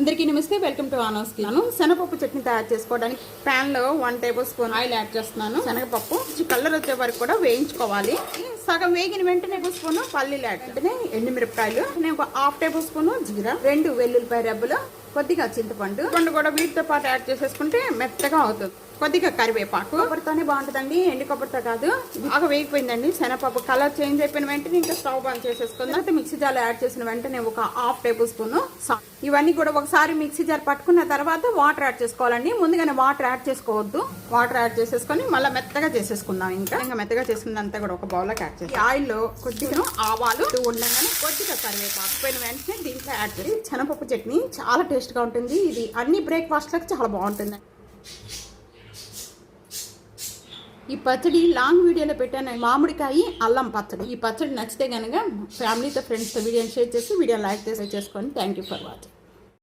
అందరికీ నమస్తే, welcome to ఆనోస్ kitchen. శనగపప్పు చట్నీ తయారు చేసుకోవడానికి ప్యాన్ లో 1 టేబుల్ స్పూన్ ఆయిల్ యాడ్ చేస్తున్నాను. శనగపప్పు కలర్ వచ్చే వరకు కూడా వేయించుకోవాలి. సగం వేగిన వెంటనే 1 స్పూన్ పల్లీలు యాడ్, వెంటనే ఎండుమిరపకాయలు, నేను 1/2 టేబుల్ స్పూన్ జీరా, 2 వెల్లుల్లిపాయ రెబ్బలు, కొద్దిగా చింతపండు కూడా వీటితో పాటు యాడ్ చేసేసుకుంటే మెత్తగా అవుతుంది. కొద్దిగా కరివేపాకు. కొబ్బరితోనే బాగుంటుందండి, ఎండు కొబ్బరితో కాదు. బాగా వేగిపోయిందండి శనగపప్పు. కలర్ చేంజ్ అయిపోయిన వెంటనే ఇంకా స్టవ్ బంద్ చేసేసుకుందాం. తర్వాత మిక్సీ జార్ యాడ్ చేసిన వెంటనే 1/2 టేబుల్ స్పూన్ సాల్ట్. ఇవన్నీ కూడా ఒకసారి మిక్సీ జార్ పట్టుకున్న తర్వాత వాటర్ యాడ్ చేసుకోవాలండి. ముందుగానే వాటర్ యాడ్ చేసుకోవద్దు. వాటర్ యాడ్ చేసేసుకొని మళ్ళీ మెత్తగా చేసేసుకుందాం. ఇంకా మెత్తగా చేసుకున్నంతా కూడా ఒక బౌల్ లో యాడ్ చేసి ఆయిల్ లో కొద్దిగా ఆవాలు ఉండగానే కొద్దిగా కరివేపాకు పోయిన వెంటనే దీంట్లో యాడ్ చేసి శనగపప్పు చట్నీ చాలా టేస్ట్ గా ఉంటుంది. ఇది అన్ని బ్రేక్ఫాస్ట్ లకు చాలా బాగుంటుంది. ఈ పచ్చడి లాంగ్ వీడియోలో పెట్టాను, మామిడికాయ అల్లం పచ్చడి. ఈ పచ్చడి నచ్చితే కనుక ఫ్యామిలీతో ఫ్రెండ్స్తో వీడియోని షేర్ చేసి వీడియో లైక్ చేసి చేసుకోండి. Thank you for watching.